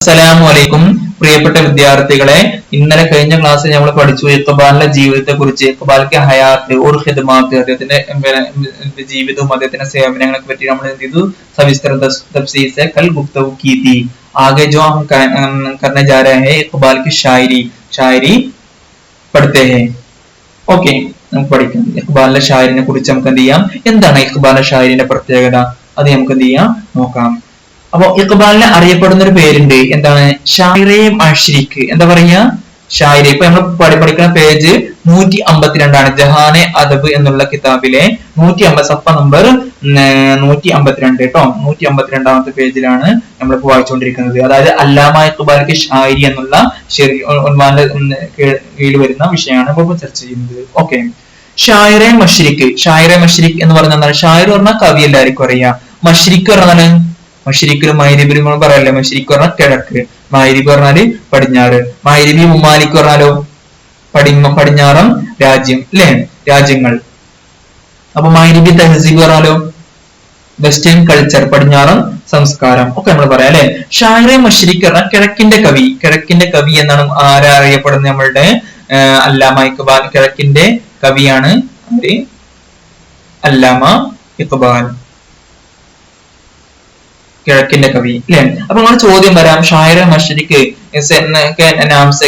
അസ്സലാമു പ്രിയപ്പെട്ട വിദ്യാർത്ഥികളെ, ഇന്നലെ കഴിഞ്ഞ ക്ലാസ്സിൽ നമ്മൾ പഠിച്ചു ഇഖ്ബാലിന്റെ ജീവിതത്തെ കുറിച്ച്. ഇഖ്ബാലിന്റെ ഹയാത്ത് ഓർ ഖിദ്മാത്ത്, അദ്ദേഹത്തിന്റെ ജീവിതവും അദ്ദേഹത്തിന്റെ സേവനങ്ങളെ പറ്റി നമ്മൾ എന്ത് ചെയ്തു, സവിസ്തർ തഫ്സീർ സെ കൽ ഗുഫ്തഗു की थी। आगे जो हम करने जा रहे हैं इकबाल की शायरी പഠിത്തേ हैं। ഓക്കെ, നമുക്ക് പഠിക്കാം. ഇഖ്ബാലിന്റെ ഷായരിനെ കുറിച്ച് നമുക്ക് എന്ത് ചെയ്യാം, എന്താണ് ഇഖ്ബാലിന്റെ ഷായരിന്റെ പ്രത്യേകത, അത് നമുക്ക് എന്ത് ചെയ്യാം നോക്കാം. അപ്പൊ ഇഖ്ബാലിനെ അറിയപ്പെടുന്ന ഒരു പേരുണ്ട്, എന്താണ്, ഷായറെ മശ്രിഖ്. എന്താ പറയാ, ഷായരി. ഇപ്പൊ നമ്മൾ പഠിക്കുന്ന പേജ് 152 ജഹാനെ അദബ് എന്നുള്ള കിതാബിലെ 150 സഫ നമ്പർ 152 കേട്ടോ. 152ാമത്തെ പേജിലാണ് നമ്മളിപ്പോ വായിച്ചുകൊണ്ടിരിക്കുന്നത്. അതായത് അല്ലാമ ഇഖ്ബാലിക്ക് ഷായരി എന്നുള്ള കീഴിൽ വരുന്ന വിഷയമാണ് ഇപ്പൊ ചർച്ച ചെയ്യുന്നത്. ഓക്കെ, ഷായറെ മശ്രിഖ്. ഷായറെ മശ്രിഖ് എന്ന് പറഞ്ഞാൽ, ഷായർ പറഞ്ഞാൽ കവി എല്ലാവർക്കും അറിയാം. മശ്രിഖ് പറഞ്ഞാൽ മശ്രിഖിലും മഗ്രിബിലും പറയല്ലേ. മശ്രിഖ് പറഞ്ഞാൽ കിഴക്ക്, മഗ്രിബ് പറഞ്ഞാല് പടിഞ്ഞാറ്. മഗ്രിബി മുമാലിക് പറഞ്ഞാലോ പടിഞ്ഞാറൻ രാജ്യം അല്ലെ, രാജ്യങ്ങൾ. അപ്പൊ മഗ്രിബി തഹസീബ് പറഞ്ഞാലോ വെസ്റ്റേൺ കൾച്ചർ, പടിഞ്ഞാറൻ സംസ്കാരം ഒക്കെ നമ്മൾ പറയാം അല്ലെ. ഷായറെ മശ്രിഖ് പറഞ്ഞാൽ കിഴക്കിന്റെ കവി. കിഴക്കിന്റെ കവി എന്നാണ് ആരാ അറിയപ്പെടുന്നത്, നമ്മളുടെ അല്ലാമ ഇഖ്ബാൽ. കിഴക്കിന്റെ കവിയാണ് അല്ലാമ ഇഖ്ബാൽ, കിഴക്കിന്റെ കവി അല്ലെ. അപ്പൊ നമ്മൾ ചോദ്യം വരാം, ഷായർ മശ്രിഖ് नाम से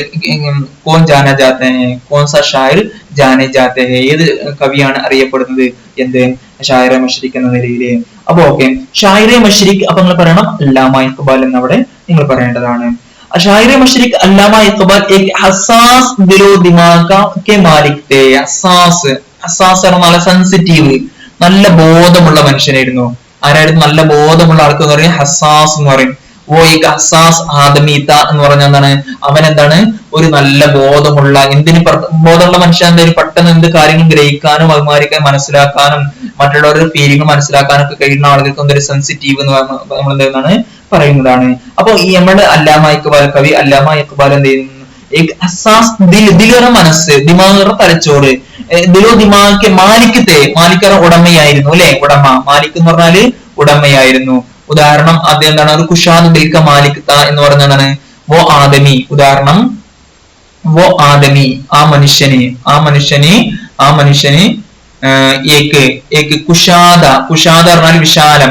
कौन जाना जाते हैं, कौन सा शायर जाने जाते हैं, ഏത് കവിയാണ് അറിയപ്പെടുന്നത് എന്ത്, ഷായറെ മശ്രിഖ് എന്ന നിലയില്. അപ്പൊ ഓക്കെ, ഷായറെ മശ്രിഖ് അപ്പൊ നിങ്ങൾ പറയണം അല്ലാമ ഇഖ്ബാൽ എന്നവിടെ നിങ്ങൾ പറയേണ്ടതാണ്. ഷായറെ മശ്രിഖ് അല്ലാമ ഇഖ്ബാൽ एक हसास दिलो दिमाग के मालिक थे। ഹസാസ് നല്ല സെൻസിറ്റീവ്, നല്ല ബോധമുള്ള മനുഷ്യനായിരുന്നു. ആരായിരുന്നു നല്ല ബോധമുള്ള ആൾക്ക് എന്ന് പറയും ഹസാസ് എന്ന് പറയും. ഓ ഈ ഹസാസ് ആദമീത എന്ന് പറഞ്ഞാൽ എന്താണ്, അവൻ എന്താണ്, ഒരു നല്ല ബോധമുള്ള, എന്തിന് ബോധമുള്ള മനുഷ്യൻ എന്തായാലും പെട്ടെന്ന് എന്ത് കാര്യങ്ങളും ഗ്രഹിക്കാനും അഭിമാനിക്കാൻ മനസ്സിലാക്കാനും മറ്റുള്ളവരുടെ ഫീലിംഗ് മനസ്സിലാക്കാനും ഒക്കെ കഴിയുന്ന ആളുകൾക്ക് എന്തൊരു സെൻസിറ്റീവ് എന്ന് നമ്മൾ എന്താണ് പറയുന്നതാണ്. അപ്പൊ ഈ നമ്മുടെ അല്ലാമ ഇഖ്ബാൽ കവി അല്ലാമ ഇഖ്ബാൽ എന്ത് ചെയ്യുന്നു, മനസ്സ്, ദിമാഗ് തലച്ചോറ്, ദിലോ ദിമാഗ് മാലിക്കത്തെ, മാലിക്കറ ഉടമയായിരുന്നു അല്ലെ. ഉടമ, മാലിക് എന്ന് പറഞ്ഞാല് ഉടമയായിരുന്നു. ഉദാഹരണം അദ്ദേഹം എന്താണ്, ഒരു കുഷാദ് ദിൽക്ക മാലിക്കത്ത എന്ന് പറഞ്ഞാണ് വോ ആദമി. ഉദാഹരണം വോ ആദമി, ആ മനുഷ്യന് കുഷാദ പറഞ്ഞാൽ വിശാല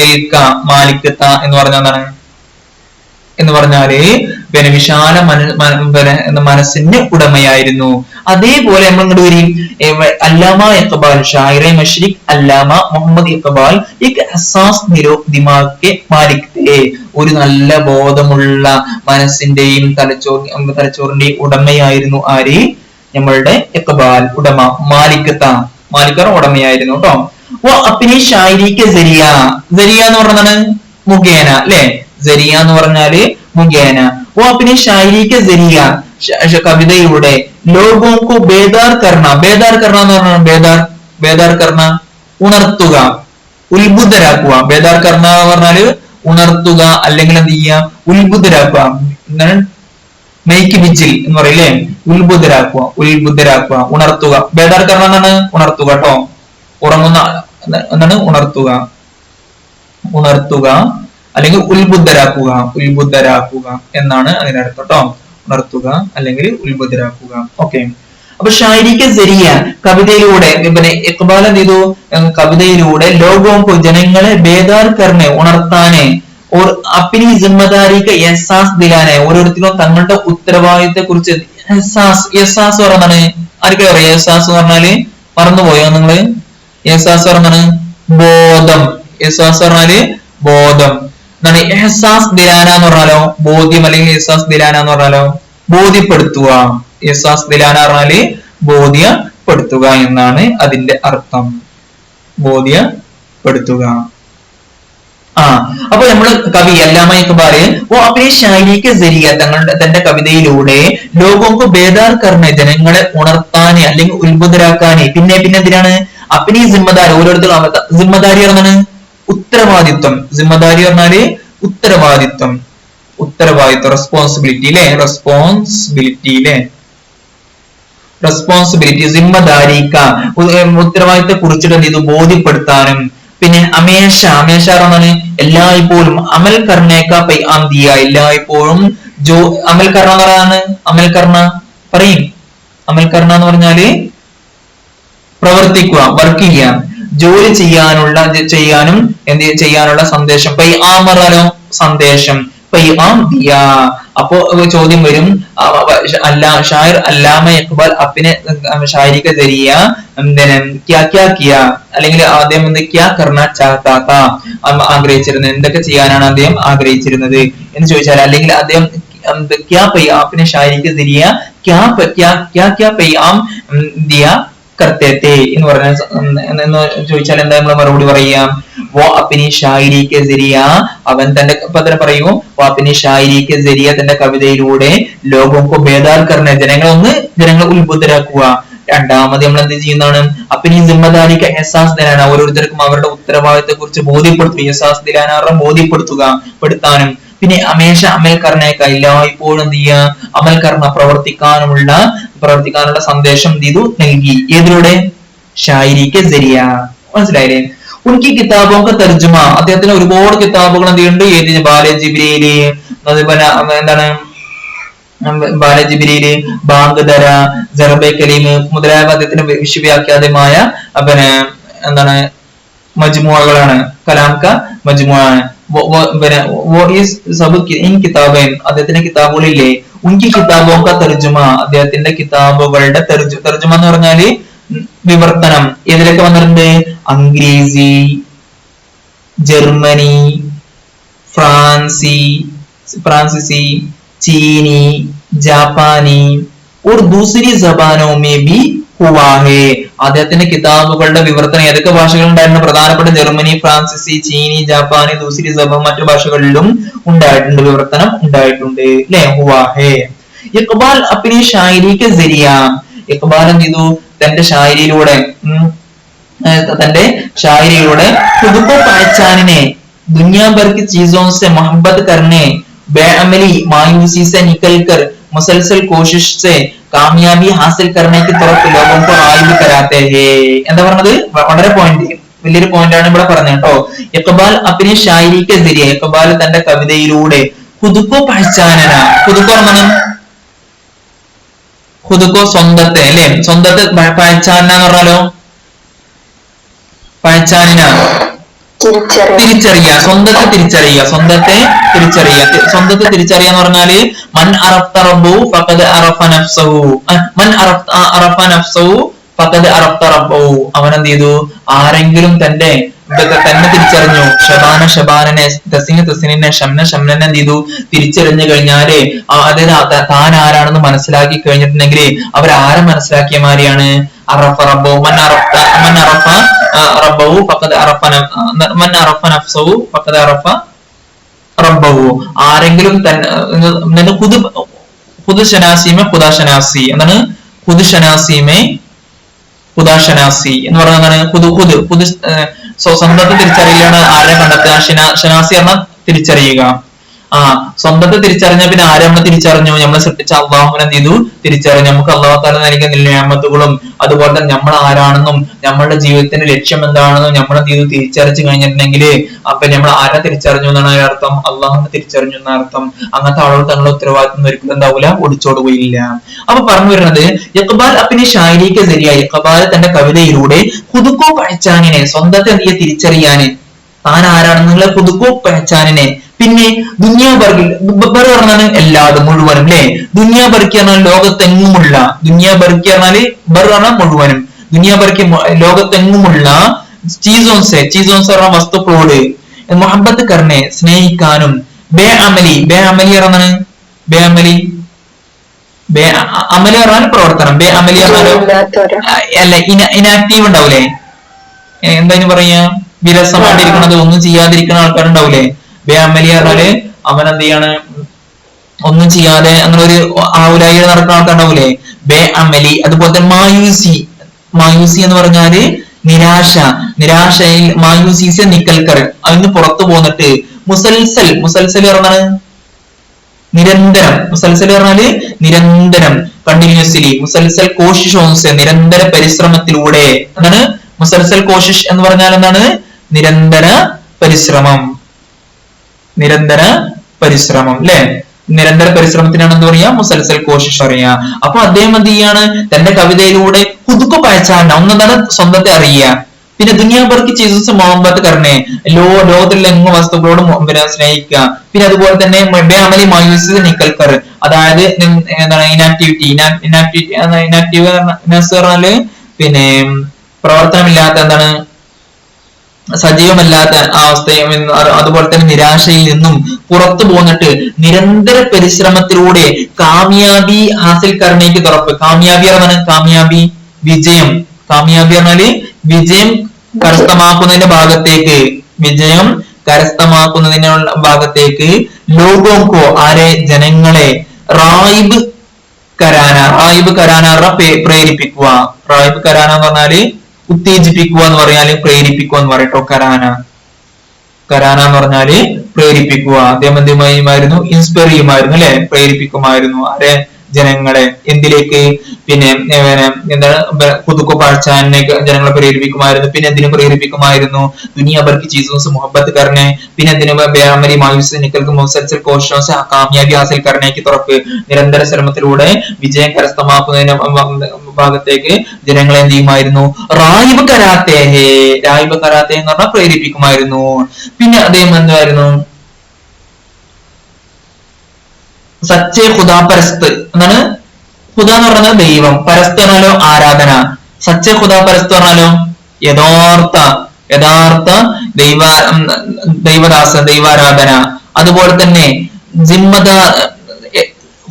ദിൽക്ക മാലിക്കത്ത എന്ന് പറഞ്ഞാല് പിന്നെ വിശാല മനസ്സിന്റെ ഉടമയായിരുന്നു. അതേപോലെ നമ്മൾ ഇങ്ങോട്ട് വരും, അല്ലാമ ഇഖ്ബാൽ ഷായറെ മശ്രിഖ് അല്ലാമ മുഹമ്മദ് ഇഖ്ബാൽ ഹസാസ് ദിമാഗ് കെ മാലിക് थे, ഒരു നല്ല ബോധമുള്ള മനസ്സിന്റെയും തലച്ചോറിന്റെയും ഉടമയായിരുന്നു ആര്, നമ്മളുടെ ഇഖ്ബാൽ, ഉടമ, മാലിക്കർ ഉടമയായിരുന്നു കേട്ടോ. ഓ അപ്പിനി ഷായരിക്ക് സരിയ എന്ന് പറഞ്ഞാണ് മുഖേന അല്ലെ, സരിയ എന്ന് പറഞ്ഞാല് മുഖേന. ഓ അപ്പിനി ഷായരിക്ക് സരിയ, കവിതയുടെ ലോകോക്കു ബേദാർ കർണ എന്ന് പറഞ്ഞാൽ ബേദാർ കർണ ഉണർത്തുക, ഉത്ബുദ്ധരാക്കുക. ബേദാർ കർണ എന്ന് പറഞ്ഞാല് ഉണർത്തുക, അല്ലെങ്കിൽ എന്ത് ചെയ്യുക, ഉത്ബുദ്ധരാക്കുക. എന്താണ് മെയ്ക്ക് വിജിൽ എന്ന് പറയില്ലേ, ഉത്ബുദ്ധരാക്കുക, ഉണർത്തുക. ബേദാർ കർണ എന്നാണ് ഉണർത്തുക കേട്ടോ, ഉറങ്ങുന്ന എന്താണ് ഉണർത്തുക അല്ലെങ്കിൽ ഉത്ബുദ്ധരാക്കുക എന്നാണ് അതിനർത്ഥം കേട്ടോ. ഉണർത്തുക അല്ലെങ്കിൽ ഉത്ബുദ്ധരാക്കുക. ഓക്കെ, അപ്പൊ ഷായരിക്ക് സരിയ, കവിതയിലൂടെ പിന്നെ ഇഖ്ബാൽ എന്ത് ചെയ്തു, കവിതയിലൂടെ ലോകോം ജനങ്ങളെ ബേദാർ കർണെ ഉണർത്താനെ ഓർ അപ്പിനി ജിമ്മദാരിക്ക് എഹ്സാസ് ദിലാനെ, ഓരോരുത്തരും തങ്ങളുടെ ഉത്തരവാദിത്തത്തെ കുറിച്ച് എഹ്സാസ് പറഞ്ഞാണ്. ആർക്കും അറിയാം എഹ്സാസ് എന്ന് പറഞ്ഞാല്, മറന്നുപോയോ നിങ്ങള്? എഹ്സാസ് പറഞ്ഞാണ് ബോധം. എഹ്സാസ് പറഞ്ഞാല് ബോധം എന്താണ്. എഹ്സാസ് ദിലാന എന്ന് പറഞ്ഞാലോ ബോധ്യം, അല്ലെങ്കിൽ എഹ്സാസ് ദിലാന എന്ന് പറഞ്ഞാലോ ബോധ്യപ്പെടുത്തുക. എഹ്സാസ് ദിലാന പറഞ്ഞാല് ബോധ്യപ്പെടുത്തുക എന്നാണ് അതിന്റെ അർത്ഥം, ബോധ്യപ്പെടുത്തുക. അപ്പൊ നമ്മള് കവി അല്ലാമ ഇഖ്ബാൽ ഓ അപ്പനെ ഷായരിക്ക് സരിയ, തന്റെ കവിതയിലൂടെ ലോകോക്ക് ബേദാർ കർണെ, ജനങ്ങളെ ഉണർത്താനെ അല്ലെങ്കിൽ ഉത്ബുദ്ധരാക്കാനെ, പിന്നെ എന്തിനാണ് അപ്പനി ജിമ്മദാരി, ഓരോരുത്തരും ജിമ്മദാരി പറഞ്ഞാണ് ഉത്തരവാദിത്വം. ജിമ്മദാരി പറഞ്ഞാല് ഉത്തരവാദിത്വം, റെസ്പോൺസിബിലിറ്റി ജിമ്മദാരിക്ക, ഉത്തരവാദിത്തത്തെ കുറിച്ചിട്ട് എന്ത് ചെയ്തു, ബോധ്യപ്പെടുത്താനും പിന്നെ അമേഷ എന്താണ്? എല്ലായ്പ്പോഴും. അമൽ കർണേക്ക പൈ ആം ദിയ, എല്ലായ്പ്പോഴും അമൽ കർണ എന്ന് പറയുന്നത് അമൽ കർണ പറയും. അമൽ കർണ എന്ന് പറഞ്ഞാല് പ്രവർത്തിക്കുക, വർക്ക് ചെയ്യാൻ, ജോലി ചെയ്യാനും ചെയ്യാനുള്ള സന്ദേശം. പൈ ആം പറഞ്ഞാലോ സന്ദേശം, പൈ ആം ദിയ. അപ്പോ ചോദ്യം വരും, ഷായർ അല്ലാമ ഇഖ്ബാൽ അപ്പിനെ ഷായരി का जरिया क्या क्या किया, അല്ലെങ്കിൽ അദ്ദേഹം ക്യാ കർണ ചാഹതാ താ, ആഗ്രഹിച്ചിരുന്നത് എന്തൊക്കെ ചെയ്യാനാണ് അദ്ദേഹം ആഗ്രഹിച്ചിരുന്നത് എന്ന് ചോദിച്ചാൽ, അല്ലെങ്കിൽ അദ്ദേഹം ക്യാ പൈ ആപ്പിനെ ഷായരി का जरिया क्या पै आम दिया करते थे എന്ന് പറഞ്ഞ ചോദിച്ചാൽ എന്താ നമ്മൾ മറുപടി പറയാം? वो अपनी शायरी के जरिया, അവൻ തന്റെ പദം പറയൂ, वो अपनी शायरी के जरिया, തന്റെ കവിതയിലൂടെ ലോകം को बेदार करने, ജനങ്ങളെ ഉത്ബുദ്ധരാക്കുക. രണ്ടാമത് നമ്മൾ എന്ത് ചെയ്യുന്നതാണ്? അപ്പിനി ജിമ്മദാരിക്ക് എഹ്സാസ് ദിലാന, ഓരോരുത്തർക്കും അവരുടെ ഉത്തരവാദിത്തത്തെ കുറിച്ച് ബോധ്യപ്പെടുത്തുക. എഹ്സാസ് ദിലാന ബോധ്യപ്പെടുത്താനും. പിന്നെ അമേഷ അമൽ കർണേക്ക, എല്ലായ്പ്പോഴും എന്ത് ചെയ്യുക? അമൽ കർണ പ്രവർത്തിക്കാനുള്ള സന്ദേശം ചെയ്തു നൽകി. ഏതിലൂടെ? ഷായരിക്ക് ജരിയ. മനസ്സിലായില്ലേ? ഉൻകി കിതാബോക തർജുമ, അദ്ദേഹത്തിന് ഒരുപാട് കിതാബുകൾ എന്തുണ്ട്? ഏത്? ബാലജിബ്രീല്, അതുപോലെ എന്താണ് ബാലജിബ്രീല്, ബാങ്ക്ദര, ജർബെ കലീം മുതലായ അദ്ദേഹത്തിന് വിശ്വവ്യാഖ്യാതമായ പിന്നെ എന്താണ് മജ്മുഅകളാണ്. കലാം ക മജ്മുഅ അദ്ദേഹത്തിന്റെ കിതാബുകളില്ലേ? ഉൻകി കിതാബോക തർജുമ, അദ്ദേഹത്തിന്റെ കിതാബുകളുടെ തർജുമ എന്ന് പറഞ്ഞാല് വിവർത്തനം. ഏതിലൊക്കെ വന്നിട്ടുണ്ട്? അംഗ്രേസി, ജർമ്മനി, ഫ്രാൻസിസി, चीनी, जापानी और दूसरी जबानों में भी हुआ है. അദ്ദേഹത്തിന്റെ കിതാബുകളുടെ വിവർത്തനം ഏതൊക്കെ ഭാഷകളുണ്ടായിരുന്നു? പ്രധാനപ്പെട്ട ജർമ്മനി, ഫ്രാൻസിസി, ചീനി, ജാപ്പാനി, ദൂസരി സബാൻ മറ്റു ഭാഷകളിലും ഉണ്ടായിട്ടുണ്ട്, വിവർത്തനം ഉണ്ടായിട്ടുണ്ട്. അല്ലെ? ഹുവാ ഹേ. ഇഖ്ബാൽ അപ്നി ഷായരി കെ ജരിയ, ഇഖ്ബാൽ എന്ത് ചെയ്തു? തന്റെ ഷായരിയിലൂടെ खुद को पहचानने, दुनिया भर की चीजों से मोहब्बत करने, बेअमली मायूसी से निकलकर मुसलसल कोशिश से कामयाबी हासिल करने की तरफ लोगों को राग़िब कराते हैं. എന്താ പറഞ്ഞത്? വളരെ വലിയൊരു പോയിന്റ് ആണ് ഇവിടെ പറഞ്ഞത് കേട്ടോ. ഇഖ്ബാൽ അപ്നി ഷായരി കെ ജരിയ, ഇഖ്ബാൽ തന്റെ കവിതയിലൂടെ खुद को पहचानना, खुद को സ്വന്തത്തെ, അല്ലെ? സ്വന്തത്തെ പഹച്ചാന എന്ന് പറഞ്ഞാലോ തിരിച്ചറിയുക, സ്വന്തത്തെ തിരിച്ചറിയുക എന്ന് പറഞ്ഞാല് മൻ അറഫ്ത റബ്ബഹു ഫഖദ് അറഫ നഫ്സഹു, മൻ അറഫ നഫ്സഹു ഫഖദ് അറഫ്ത റബ്ബഹു. അവൻ എന്ത് ചെയ്തു? ആരെങ്കിലും തന്നെ തിരിച്ചറിഞ്ഞു, ഷബാനനെ, തസിനെ, ഷംനനെ എന്ത് ചെയ്തു? തിരിച്ചറിഞ്ഞു കഴിഞ്ഞാല്, അതായത് താൻ ആരാണെന്ന് മനസ്സിലാക്കി കഴിഞ്ഞിട്ടുണ്ടെങ്കിൽ അവരാരെ മനസ്സിലാക്കിയ മാതിരിയാണ്? അറഫ റബ്ബഹു, മൻ അറഫ റബ്ബഹു ഫഖദ് അറഫ നഫ്സഹു ഫഖദ് അറഫ റബ്ബഹു. ആരെങ്കിലും തന്നെ ഖുദ് ശനാസിമെ ഖുദാ ശനാസി, എന്താണ് ഖുദ് ശനാസിമെ ഖുദാ ശനാസി എന്ന് പറഞ്ഞാൽ സ്വന്തത്തെ തിരിച്ചറിയുകയാണ്. ആരെ കണ്ടെത്തുക? ഷനാസി പറഞ്ഞാൽ തിരിച്ചറിയുക. സ്വന്തത്തെ തിരിച്ചറിഞ്ഞ പിന്നെ ആരെ നമ്മൾ തിരിച്ചറിഞ്ഞു? നമ്മളെ സൃഷ്ടിച്ച അള്ളാഹുവിനെ എന്ത് ചെയ്തു? തിരിച്ചറിഞ്ഞു. നമുക്ക് അള്ളാഹു തആല നൽകിയ നിഅമത്തുകളും അതുപോലെ തന്നെ നമ്മൾ ആരാണെന്നും നമ്മളുടെ ജീവിതത്തിന്റെ ലക്ഷ്യം എന്താണെന്നും നമ്മൾ എന്ത് ചെയ്തു? തിരിച്ചറിച്ചു കഴിഞ്ഞിട്ടുണ്ടെങ്കിൽ അപ്പൊ നമ്മൾ ആരെ തിരിച്ചറിഞ്ഞു എന്നാണ് അർത്ഥം? അള്ളാഹുവിനെ തിരിച്ചറിഞ്ഞു എന്ന അർത്ഥം. അങ്ങനത്തെ ആളുകൾ തങ്ങളുടെ ഉത്തരവാദിത്വം ഒരിക്കലും എന്താവൂല? ഒളിച്ചോടുകയില്ല. അപ്പൊ പറഞ്ഞു വരുന്നത് ഇഖ്ബാൽ അപ്നി ഷായരി കെ ജരിയ, ഇഖ്ബാൽ തന്റെ കവിതയിലൂടെ ഖുദ് കോ പഹ്ചാനിനെ, സ്വന്തത്തെ എന്ത് ചെയ്യുക? തിരിച്ചറിയാന്, താൻ ആരാണെന്നുള്ള ഖുദ് കോ പഹ്ചാനിനെ. പിന്നെ ദുനിയാബർഗിൽ പറഞ്ഞാൽ എല്ലാതും മുഴുവനും, അല്ലെ? ദുനിയാബർക്കി പറഞ്ഞാൽ ലോകത്തെങ്ങുമുള്ള, ദുനിയാബർക്കി പറഞ്ഞാല് പറഞ്ഞാൽ മുഴുവനും, ദുനിയാബർക്കി ലോകത്തെങ്ങുമുള്ള ചീസോൻസെ പറഞ്ഞ വസ്തുക്കളോട് മുഹബ്ബത്ത് കർണെ, സ്നേഹിക്കാനും, ബേ അമലി പറഞ്ഞാണ് അമലി പറഞ്ഞാൽ പ്രവർത്തനം, ബേ അമലി പറഞ്ഞാലോ അല്ല ഇനാക്റ്റീവ് ഉണ്ടാവൂലേ? എന്താ പറയാ? വിരസമായിട്ടിരിക്കണത്, ഒന്നും ചെയ്യാതിരിക്കുന്ന ആൾക്കാരുണ്ടാവൂലേ? ബേഅമലി പറഞ്ഞാല് അവൻ എന്ത് ചെയ്യാണ്? ഒന്നും ചെയ്യാതെ അങ്ങനെ ഒരു ആവുലായി നടക്കുന്ന ആൾക്കാരുണ്ടാവൂലേ? ബേഅമലി. അതുപോലെ തന്നെ മായൂസി എന്ന് പറഞ്ഞാല് നിരാശയിൽ മായൂസീസെ നിക്കൽക്കർ, അതിന് പുറത്തു പോന്നിട്ട് മുസൽസൽ പറഞ്ഞാല് നിരന്തരം കണ്ടിന്യൂസ്ലി, മുസൽസൽ കോഷിഷോൻസ് നിരന്തര പരിശ്രമത്തിലൂടെ. എന്താണ് മുസൽസൽ കോഷിഷ് എന്ന് പറഞ്ഞാൽ? എന്താണ്? നിരന്തര പരിശ്രമം, നിരന്തര പരിശ്രമം അല്ലെ. നിരന്തര പരിശ്രമത്തിനാണ് എന്താ പറയാ, മുസൽസൽ കോശിഷ് പറയാ. അപ്പൊ അദ്ദേഹം എന്ത് ചെയ്യാണ്, തന്റെ കവിതയിലൂടെ പുതുക്കു പഴച്ചാണ് ഒന്നതാണ് സ്വന്തത്തെ അറിയുക, പിന്നെ ദുനിയാഭർക്ക് ചീസസ് മുഹബത്ത് കർണെ, ലോകത്തിലുള്ള എങ്ങും വസ്തുക്കളോട് പിന്നെ സ്നേഹിക്കുക, പിന്നെ അതുപോലെ തന്നെ ബേഅമലി മായൂസ് നിക്കൽക്കർ, അതായത് എന്താണ് ഇനാക്ടിവിറ്റി, ഇനാക്റ്റീവ് പറഞ്ഞാല് പിന്നെ പ്രവർത്തനമില്ലാത്ത എന്താണ് സജീവമല്ലാത്ത ആ അവസ്ഥയും അതുപോലെ തന്നെ നിരാശയിൽ നിന്നും പുറത്തു പോന്നിട്ട് നിരന്തര പരിശ്രമത്തിലൂടെ കാമിയാബി ഹാസിൽ കർണയ്ക്ക് തുറപ്പ്. കാമിയാബി പറഞ്ഞാൽ കാമിയാബി വിജയം, കാമിയാബി പറഞ്ഞാല് വിജയം കരസ്ഥമാക്കുന്നതിന്റെ ഭാഗത്തേക്ക്, വിജയം കരസ്ഥമാക്കുന്നതിന്റെ ഭാഗത്തേക്ക് ലോകോംകോ ആരെ ജനങ്ങളെ റായിബ് കരാന, റായിബ് കരാന പ്രേരിപ്പിക്കുക, റായിബ് കരാന എന്ന് പറഞ്ഞാല് ഉത്തേജിപ്പിക്കുക എന്ന് പറഞ്ഞാല് പ്രേരിപ്പിക്കുക എന്ന് പറയട്ടോ. കരാന, കരാന എന്ന് പറഞ്ഞാല് പ്രേരിപ്പിക്കുക. അദ്ദേഹം എന്ത് ചെയ്യുമായിരുന്നു, ഇൻസ്പയർ ചെയ്യുമായിരുന്നു അല്ലെ, പ്രേരിപ്പിക്കുമായിരുന്നു ആരെ ജനങ്ങളെ എന്തിലേക്ക്, പിന്നെ എന്താണ് പുതുക്കോ പാഴ്ചാനെ ജനങ്ങളെ പ്രേരിപ്പിക്കുമായിരുന്നു. പിന്നെ എന്തിനു പ്രേരിപ്പിക്കുമായിരുന്നു, ദുനിയാഭർക്ക് ചീസോസ് മുഹബത്ത് കർണെ, പിന്നെ എന്തിനു ബേഅമലി മായൂസ് നിക്കൽക്ക് മുസൽസൽ കോശോസ് കാമിയാബി ഹാസിൽ കർണയ്ക്ക് തുറപ്പ്. നിരന്തര ശ്രമത്തിലൂടെ വിജയം കരസ്ഥമാക്കുന്നതിന്റെ ഭാഗത്തേക്ക് ജനങ്ങളെ എന്ത് ചെയ്യുമായിരുന്നു, റായിബ് കരാത്തേഹേ, റായിബ് കരാത്തേ എന്ന് പറഞ്ഞാൽ പ്രേരിപ്പിക്കുമായിരുന്നു. പിന്നെ അദ്ദേഹം എന്തായിരുന്നു, സച്ചേ ഖുദാ പരസ്ത് എന്നാണ്. ഖുദ എന്ന് പറഞ്ഞാൽ ദൈവം, പരസ്ത് പറഞ്ഞാലോ ആരാധന. സച്ചേ ഖുദാ പരസ്ത് പറഞ്ഞാലോ യഥാർത്ഥ ദൈവദാസ, ദൈവാരാധന. അതുപോലെ തന്നെ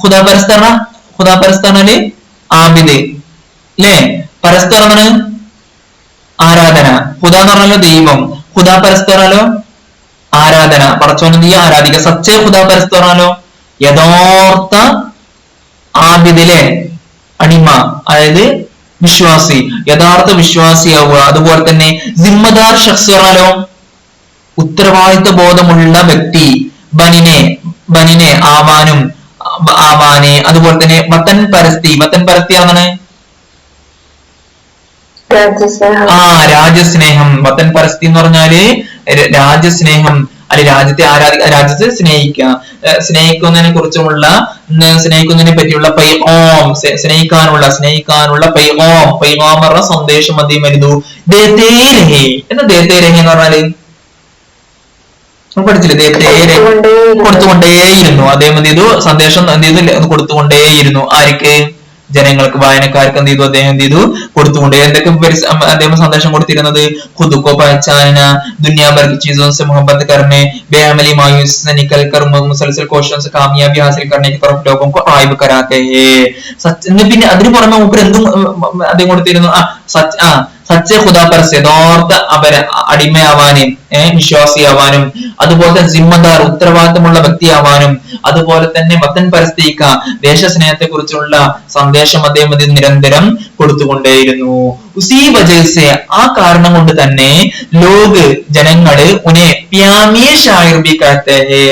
ഖുദാ പരസ്ത് പറഞ്ഞാൽ, ഖുദാ പരസ്ത് പറഞ്ഞാല് ആബിദ് അല്ലേ, പരസ്ത് പറഞ്ഞാല് ആരാധന. ഖുദ എന്ന് പറഞ്ഞാലോ ദൈവം, ഖുദാ പരസ്ത് പറഞ്ഞാലോ ആരാധന, പടച്ചോനെ ആരാധിക്കുക. സച്ചേ ഖുദാ പരസ്ത് പറഞ്ഞാലോ യഥാർത്ഥ ആബിദിലെ അടിമ, അതായത് വിശ്വാസി, യഥാർത്ഥ വിശ്വാസിയാവുക. അതുപോലെ തന്നെ സിമ്മദാർ ഷഖ്സ് പറഞ്ഞാലോ ഉത്തരവാദിത്വ ബോധമുള്ള വ്യക്തി, ബനിനെ ആവാനെ. അതുപോലെ തന്നെ വതൻ പരസ്തി, വതൻ പരസ്തി ആണ് രാജ്യസ്നേഹം. വതൻ പരസ്തി എന്ന് പറഞ്ഞാല് രാജ്യസ്നേഹം, അല്ലെ രാജ്യത്തെ രാജ്യത്തെ സ്നേഹിക്കുന്നതിനെ കുറിച്ചുമുള്ള, സ്നേഹിക്കുന്നതിനെ പറ്റിയുള്ള പൈഗാം, സ്നേഹിക്കാനുള്ള പൈഗാം പറഞ്ഞ സന്ദേശം അദ്ദേഹം വരുന്നു. ദേത്തേ രഹേ എന്താ ദേത്തേ രഹേ എന്ന് പറഞ്ഞാല് പഠിച്ചില്ലേ, ദേത്തേ കൊടുത്തുകൊണ്ടേയിരുന്നു. അദ്ദേഹം എന്ത് ചെയ്തു, സന്ദേശം എന്ത് ചെയ്തു, കൊടുത്തുകൊണ്ടേയിരുന്നു. ആർക്ക്, ജനങ്ങൾക്ക്, വായനക്കാർക്ക് എന്ത് ചെയ്തു, അദ്ദേഹം എന്ത് ചെയ്തു, കൊടുത്തുകൊണ്ട്. എന്തൊക്കെ അദ്ദേഹം സന്ദേശം കൊടുത്തിരുന്നത്, ഖുദുക്കോ പഹചാന, ദുനിയാ ഭർ की चीजों से मोहब्बत करने, बेअमली मायूस से निकल कर मुसलसल कोशिशों से कामयाबी हासिल करने की तरफ लोगों को आइब कराते हैं. പിന്നെ അതിന് പുറമെ മൂപ്പർ എന്തും അദ്ദേഹം കൊടുത്തിരുന്നു, സച്ചേ ഖുദാ പരസ്യ, യഥാർത്ഥ അടിമയാവാനും വിശ്വാസിയാവാനും, അതുപോലെ ജിമ്മദാർ ഉത്തരവാദിത്തമുള്ള വ്യക്തിയാവാനും, അതുപോലെ തന്നെ വതൻ പരസ്തീക ദേശസ്നേഹത്തെ കുറിച്ചുള്ള സന്ദേശം അദ്ദേഹം നിരന്തരം കൊടുത്തുകൊണ്ടേയിരുന്നു. ഉസീ വജഹ്സെ ആ കാരണം കൊണ്ട് തന്നെ ലോക് ജനങ്ങള് ഉനെ പ്യാമിയ ഷായർ ബി കഹത്തെ ഹേ.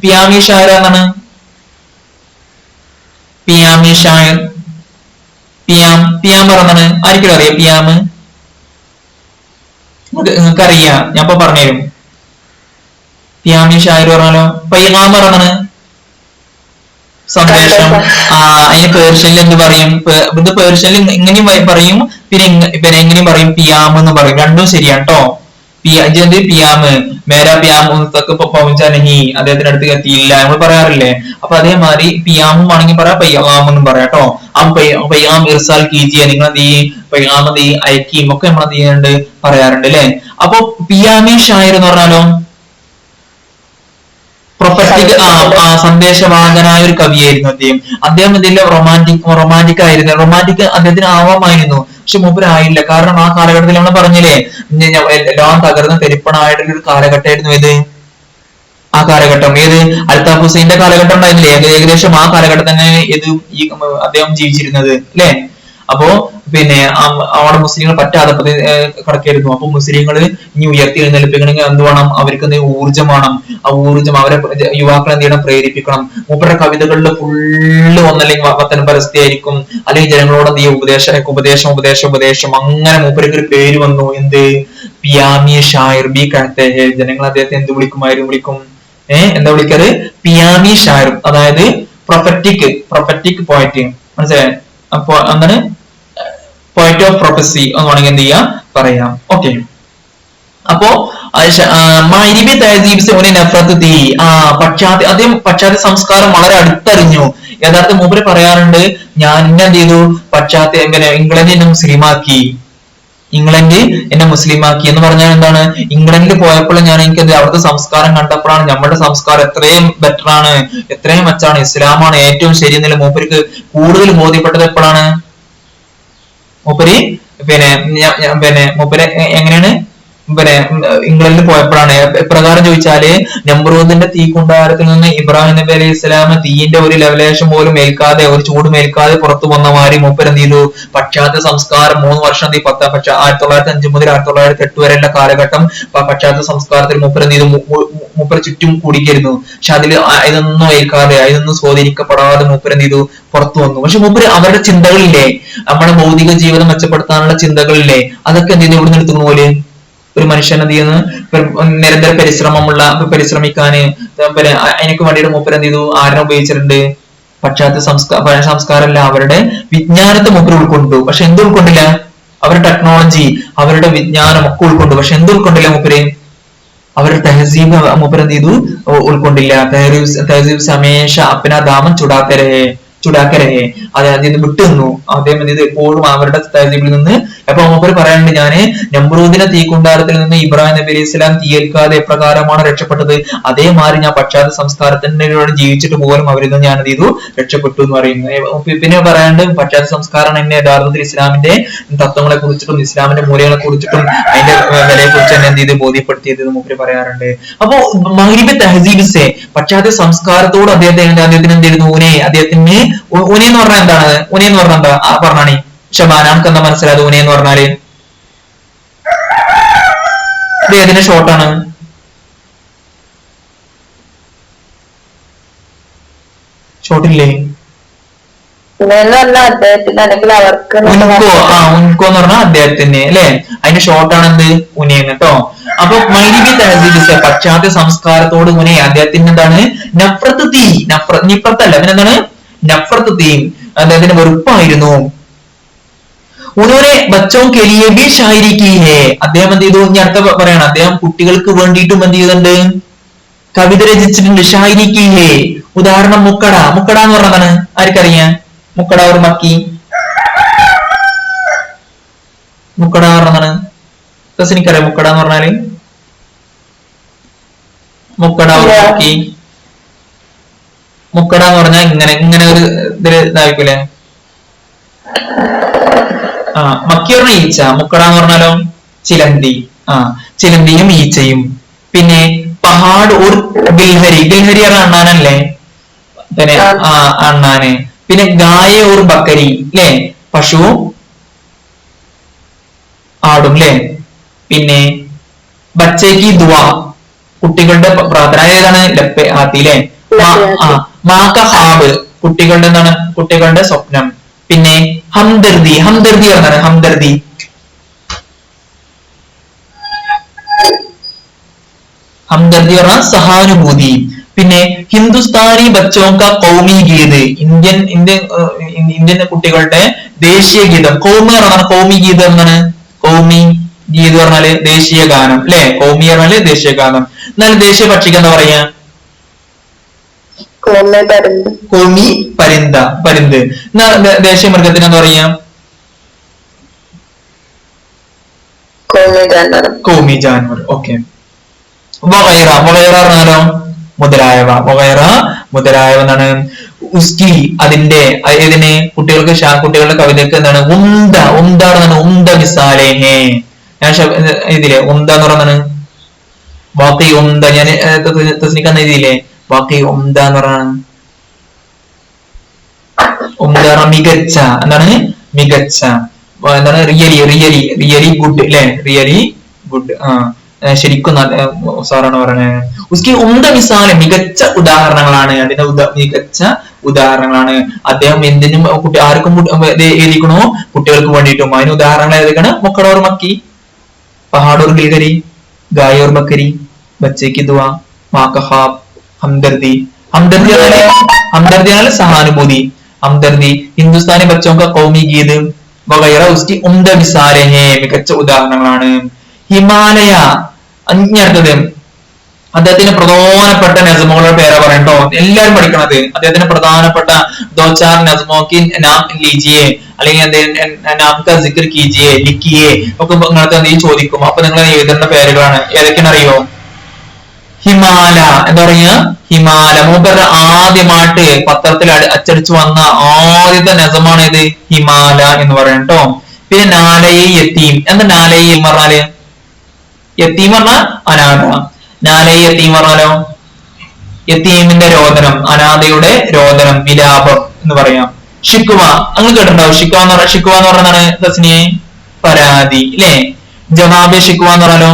പ്യാമി ഷായർ എന്നാണ്, പിയാമി ഷായർ, പിയാം പറഞ്ഞാണ് ആർക്കും അറിയാം. പിയാം നിങ്ങൾക്കറിയാം, ഞാൻ ഇപ്പൊ പറഞ്ഞുതരും. പിയാമി ഷായർ പറഞ്ഞാലോ പൈഗാം പറഞ്ഞാണ് സന്ദേശം. അതിന് പേർഷ്യനിൽ എന്ത് പറയും, ഇത് പേർഷ്യനിൽ ഇങ്ങനെയും പറയും, പിന്നെ എങ്ങനെയും പറയും, പിയാം എന്ന് പറയും. രണ്ടും ശരിയാണ് കേട്ടോ. പിയാമ് മേരാ പിയാം പൗഞ്ചാനഹി, അദ്ദേഹത്തിന്റെ അടുത്ത് എത്തിയില്ല നമ്മൾ പറയാറില്ലേ. അപ്പൊ അതേമാതിരി പിയാമും ആണെങ്കിൽ പറയാം, പയ്യാം എന്നും പറയാം കേട്ടോ. പയ്യാം ഇർസാൽ കീജിയ, നിങ്ങൾ എന്ത് ചെയ്യും, പയ്യാം അയക്കിയും ഒക്കെ നമ്മൾ എന്ത് ചെയ്യുന്നുണ്ട്, പറയാറുണ്ട് അല്ലെ. അപ്പൊ പിയാമി ഷായർ എന്ന് പറഞ്ഞാലോ പ്രൊഫറ്റിക്, സന്ദേശവാഹകനായ ഒരു കവിയായിരുന്നു അദ്ദേഹം. അദ്ദേഹം ഇതിൽ റൊമാൻറ്റിക് ആയിരുന്നു. റൊമാൻറ്റിക് അദ്ദേഹത്തിന് ആവാമായിരുന്നു, പക്ഷെ മൂപ്പരായില്ല. കാരണം ആ കാലഘട്ടത്തിൽ നമ്മൾ പറഞ്ഞില്ലേ, എല്ലാം തകർന്ന് തെരിപ്പണായിട്ടുള്ള ഒരു കാലഘട്ടമായിരുന്നു ഏത്, ആ കാലഘട്ടം. ഏത്, അൽതാഫ് ഹുസൈന്റെ കാലഘട്ടം ഉണ്ടായിരുന്നില്ലേ, ഏകദേശം ആ കാലഘട്ടം തന്നെ ഇത് ഈ അദ്ദേഹം ജീവിച്ചിരുന്നത് അല്ലെ. അപ്പോ പിന്നെ അവിടെ മുസ്ലിങ്ങൾ പറ്റാതെ കിടക്കായിരുന്നു. അപ്പൊ മുസ്ലിങ്ങൾ ഇനി ഉയർത്തി എഴുന്നേൽപ്പിക്കണമെങ്കിൽ എന്ത് വേണം, അവർക്ക് എന്തെങ്കിലും ഊർജ്ജം വേണം. ആ ഊർജ്ജം അവരെ യുവാക്കളെ എന്ത് ചെയ്യണം, പ്രേരിപ്പിക്കണം. മൂപ്പരുടെ കവിതകളിൽ ഫുള്ള് ഒന്നല്ലെങ്കിൽ വതൻ പരസ്തി ആയിരിക്കും, അല്ലെങ്കിൽ ജനങ്ങളോട് എന്ത് ചെയ്യും, ഉപദേശം. അങ്ങനെ മൂപ്പർക്ക് ഒരു പേര് വന്നു, എന്ത് പിയാമി ഷായർ ബി കഹത്തെ ഹെ. ജനങ്ങൾ അദ്ദേഹത്തെ എന്ത് വിളിക്കുമായിരുന്നു? വിളിക്കും. എന്താ വിളിക്കാറ്? പിയാമി ഷായർ, അതായത് പ്രൊഫറ്റിക് പോയറ്റ്. മനസ്സിലായോ? അപ്പൊ എന്താണ്? പോയറ്റ് ഓഫ് പ്രൊഫസി എന്ന് വേണമെങ്കിൽ എന്ത് ചെയ്യാം, പറയാം. ഓക്കെ. അപ്പോ മഗ്‌രിബി തഹദീബ് സെ ഉന്ഹെ നഫറത്ത് തീ. അദ്ദേഹം പാശ്ചാത്യ സംസ്കാരം വളരെ അടുത്തറിഞ്ഞു. യഥാർത്ഥ മൂപ്പര് പറയാറുണ്ട്, ഞാൻ എന്ത് ചെയ്തു, ഇംഗ്ലണ്ട് എന്നെ മുസ്ലിമാക്കി, ഇംഗ്ലണ്ട് എന്നെ മുസ്ലിമാക്കി എന്ന് പറഞ്ഞാൽ എന്താണ്? ഇംഗ്ലണ്ടിൽ പോയപ്പോൾ എനിക്ക് അവിടുത്തെ സംസ്കാരം കണ്ടപ്പോഴാണ് നമ്മുടെ സംസ്കാരം എത്രയും ബെറ്റർ ആണ്, എത്രയും മെച്ചാണ്, ഇസ്ലാമാണ് ഏറ്റവും ശരി എന്നല്ല മൂപ്പർക്ക് കൂടുതൽ ബോധ്യപ്പെട്ടത് എപ്പോഴാണ്? മൂപ്പര് മൂപ്പര് എങ്ങനെയാണ് ഇംഗ്ലണ്ടിൽ പോയപ്പോഴാണ്. എപ്രകാരം ചോദിച്ചാല്, നമ്രൂദിന്റെ തീക്കുണ്ടാരത്തിൽ നിന്ന് ഇബ്രാഹിം നബി അലൈഹി ഇസ്ലാം തീയിന്റെ ഒരു ലെവലേഷൻ പോലും ഏൽക്കാതെ, ഒരു ചൂട് മേൽക്കാതെ പുറത്തു വന്ന മാതിരി മൂപ്പര് എന്ത് ചെയ്തു? പാശ്ചാത്യ സംസ്കാരം 3 വർഷം 1905 മുതൽ 1908 വരെയുള്ള കാലഘട്ടം പാശ്ചാത്യ സംസ്കാരത്തിൽ മൂപ്പര് എന്ത് ചെയ്തു? മൂപ്പര് ചുറ്റും കൂടിയിരുന്നു. പക്ഷെ ഇതൊന്നും ഏൽക്കാതെ, ഇതൊന്നും സ്വാധീനിക്കപ്പെടാതെ മൂപ്പര് എന്ത് ചെയ്തു? പുറത്തു വന്നു. പക്ഷെ മൂപ്പര് അവരുടെ ചിന്തകളില്ലേ, നമ്മുടെ ഭൗതിക ജീവിതം മെച്ചപ്പെടുത്താനുള്ള ചിന്തകളില്ലേ, അതൊക്കെ എന്ത് ചെയ്തു? ഇവിടെ നിർത്തുന്ന പോലെ ഒരു മനുഷ്യൻ എന്ത് ചെയ്യുന്നു? നിരന്തര പരിശ്രമിക്കാന് അതിനൊക്കെ വേണ്ടിയിട്ട് മൂപ്പര് എന്ത് ചെയ്തു? ആരെ ഉപയോഗിച്ചിട്ടുണ്ട്? പാശ്ചാത്യ സംസ്കാരമല്ല, അവരുടെ വിജ്ഞാനത്തെ മൂപ്പര് ഉൾക്കൊണ്ടു. പക്ഷെ എന്ത് ഉൾക്കൊണ്ടില്ല? അവരുടെ ടെക്നോളജി, അവരുടെ വിജ്ഞാനം ഒക്കെ ഉൾക്കൊണ്ടു. പക്ഷെ എന്ത് ഉൾക്കൊണ്ടില്ല മൂപ്പര്? അവരുടെ തെഹസീബ് മൂപ്പര് എന്ത് ചെയ്തു? ഉൾക്കൊണ്ടില്ല. തെഹസീബ് സമേഷ അപ്പന ദാമൻ ചുടാക്കരയെ അതിൽ നിന്ന് വിട്ടുനിന്നു. അദ്ദേഹം എന്ത് ചെയ്തു? എപ്പോഴും അവരുടെ തെഹസീബിൽ നിന്ന്. അപ്പൊ മൂപ്പര് പറയാനുണ്ട്, ഞാന് നമ്രൂദിന്റെ തീക്കുണ്ടാരത്തിൽ നിന്ന് ഇബ്രാഹിം നബി അലൈഹി ഇസ്ലാം തീയേൽക്കാതെ എപ്രകാരമാണ് രക്ഷപ്പെട്ടത്, അതേമാതിരി ഞാൻ പാശ്ചാത്യ സംസ്കാരത്തിന്റെ ജീവിച്ചിട്ട് പോലും അവരിൽ നിന്ന് ഞാൻ എന്ത് ചെയ്തു? രക്ഷപ്പെട്ടു എന്ന് പറയുന്നു. പിന്നെ പറയാണ്ട്, പാശ്ചാത്യ സംസ്കാരം എന്നെ യഥാർത്ഥത്തിൽ ഇസ്ലാമിന്റെ തത്വങ്ങളെ കുറിച്ചിട്ടും ഇസ്ലാമിന്റെ മൂല്യങ്ങളെ കുറിച്ചിട്ടും അതിന്റെ വിലയെ കുറിച്ച് തന്നെ എന്ത് ചെയ്ത് ബോധ്യപ്പെടുത്തിയത് മൂപ്പര് പറയാറുണ്ട്. അപ്പോ മഗ്‌രിബി തഹസീബ് സെ, പാശ്ചാത്യ സംസ്കാരത്തോട് അദ്ദേഹത്തിന് എന്തായിരുന്നു? അദ്ദേഹത്തിന് ഊനെ എന്ന് പറഞ്ഞാൽ എന്താണ്? ഊനെ എന്ന് പറഞ്ഞാൽ എന്താ? പറഞ്ഞാണി ഷബാന, നമുക്ക് എന്താ മനസ്സിലായത് ഊനെ എന്ന് പറഞ്ഞാല്? ഇത് ഏതിന്റെ ഷോർട്ടാണ്? ഷോർട്ടില്ലേ? ഉൻകോ എന്ന് പറഞ്ഞാൽ അദ്ദേഹത്തിന് അല്ലെ, അതിന്റെ ഷോർട്ടാണ് എന്ത്? ഉനേന്ന് കേട്ടോ. അപ്പൊ മഗ്‌രിബി തഹസീബ് സെ, പാശ്ചാത്യ സംസ്കാരത്തോട് ഉനെ അദ്ദേഹത്തിന് എന്താണ്? നഫ്രത്ത് തീ. നിഫ്രത്തല്ല, പിന്നെ എന്താണ്? നഫ്രത്ത് തീ, അദ്ദേഹത്തിന് വെറുപ്പായിരുന്നു. ഉन्होंने बच्चों के लिए भी शायरी की है. അദ്ദേഹം എന്ത് ചെയ്തു? ഇനി അടുത്ത പറയണം, അദ്ദേഹം കുട്ടികൾക്ക് വേണ്ടിയിട്ടും എന്ത് ചെയ്തിട്ടുണ്ട്? കവിത രചിച്ചിട്ടുണ്ട്. ഷായരി की है. ഉദാഹരണം മുക്കട. മുക്കട എന്ന് പറഞ്ഞതാണ് ആർക്കറിയാം? മുക്കട ഒരു മക്കി. മുക്കട പറഞ്ഞതാണ് എനിക്കറിയാം. മുക്കട എന്ന് പറഞ്ഞാല് മുക്കട ഒരു മക്കി. മുക്കട എന്ന് പറഞ്ഞാൽ ഇങ്ങനെ ഒരു ഇതില് ഇതായിരിക്കൂലേ? മക്കി പറഞ്ഞ ഈച്ച, മുക്കട എന്ന് പറഞ്ഞാലോ ചിലന്തി. ചിലന്തിയും ഈച്ചയും. പിന്നെ പഹാഡ് ഒരു ഗിൽഹരി. ഗിൽഹരി പറഞ്ഞ അണ്ണാനല്ലേ? പിന്നെ അണ്ണാന്. പിന്നെ ഗായ ഒരു ബക്കരി അല്ലെ? പശുവും ആടും അല്ലെ? പിന്നെ ബച്ചയ്ക്ക് ദുആ, കുട്ടികളുടെ പ്രാർത്ഥന. ഏതാണ്? ലപ്പെ ആത്തി അല്ലെ? മാക്ക ഹാബ്, കുട്ടികളുടെ എന്താണ്? കുട്ടികളുടെ സ്വപ്നം. പിന്നെ ഹംദർദി. ഹംദർദി പറഞ്ഞാണ് ഹംദർദി. ഹംദർദി പറഞ്ഞാൽ സഹാനുഭൂതി. പിന്നെ ഹിന്ദുസ്ഥാനി ബച്ചോങ്ക കൗമി ഗീത്, ഇന്ത്യൻ കുട്ടികളുടെ ദേശീയ ഗീതം. കൗമി പറഞ്ഞാൽ കൗമി ഗീതം എന്നാണ്? കൗമി ഗീത് പറഞ്ഞാല് ദേശീയ ഗാനം അല്ലെ? കൗമി പറഞ്ഞാല് ദേശീയ ഗാനം. എന്നാലും ദേശീയ പക്ഷിക്ക് എന്താ പറയാ? കോമി പരിന്ത്. എന്നാ ദേശീയ മൃഗത്തിന് എന്താ പറയാ? കോമി ജാൻവർ. ഓക്കെ. വഗൈറ. വഗൈറ പറഞ്ഞാലോ മുതലായവ എന്താണ്? ഉസ്കി, അതിന്റെ ഏതിന്? കുട്ടികളുടെ കവിതയ്ക്ക് എന്താണ്? ഉംദ മിസാലേഹേ. ഞാൻ ഇതിലെ ഉംദ എന്ന് പറയുന്നതാണ് ബാക്കി ഉംദ. ഞാൻ തസ്നിക്കാൻ എഴുതിയില്ലേ? ബാക്കി ഉംദ എന്ന് പറയുന്നത് മികച്ച. എന്താണ്? മികച്ച. എന്താണ്? റിയലി ഗുഡ് അല്ലെ? Really good. ശരിക്കും സാറാണ് പറയുന്നത്. ഉസ്കി ഉംദ മിസാല്, മികച്ച ഉദാഹരണങ്ങളാണ്. അതിന്റെ മികച്ച ഉദാഹരണങ്ങളാണ്. അദ്ദേഹം എന്തിനും ആർക്കും എഴുതിക്കണോ? കുട്ടികൾക്ക് വേണ്ടിയിട്ടും. അതിന് ഉദാഹരണങ്ങൾ ഏതൊക്കെയാണ്? മുക്കടോർ മക്കി, पहाड़ और गिलगरी, गाय और बकरी, बच्चे की दुआ, माँ का ख्वाब, हमदर्दी. हमदर्दी सहानुभूति, हमदर्दी ഹിന്ദുസ്ഥാനി बच्चों का कौमी गीत वगैरह उसकी उम्दा मिसालें हैं, മികച്ച ഉദാഹരണങ്ങളാണ്. ഹിമാലയ അടുത്തത് അദ്ദേഹത്തിന്റെ പ്രധാനപ്പെട്ട നസ്മുകളുടെ പേരാ പറയട്ടോ, എല്ലാവരും പഠിക്കണത്. അദ്ദേഹത്തിന്റെ പ്രധാനപ്പെട്ട ദോ ചാർ നസ്മോ കി നാം ലീജിയെ അല്ലെങ്കിൽ നാം കാ സിക്ർ കീജിയെ ലിഖിയെ ഒക്കെ നിങ്ങൾക്ക് എന്തെങ്കിലും ചോദിക്കും. അപ്പൊ നിങ്ങൾ എഴുതേണ്ട പേരുകളാണ്. ഏതൊക്കെയാണ് അറിയോ? ഹിമാല എന്താ പറയാ? ഹിമാല. മൂപ്പരുടെ ആദ്യമായിട്ട് പത്രത്തിൽ അച്ചടിച്ചു വന്ന ആദ്യത്തെ നസമാണ് ഇത് ഹിമാല എന്ന് പറയാം കേട്ടോ. പിന്നെ നാലയെ യത്തീം. എന്താ നാലയെ എന്ന് പറഞ്ഞാല്? യത്തീം പറഞ്ഞാൽ അനാഥ. നാലയെ യത്തീം പറഞ്ഞാലോ യത്തീമിന്റെ രോദനം, അനാഥയുടെ രോദനം, വിലാപം എന്ന് പറയാം. ഷിക്കുവ അങ്ങ് കേട്ടിട്ടുണ്ടാവും. ഷിക്കുവ എന്ന് പറഞ്ഞാണ് തസ്നിയെ പരാതി അല്ലെ. ജവാബെ ഷിക്കുവ എന്ന് പറഞ്ഞാലോ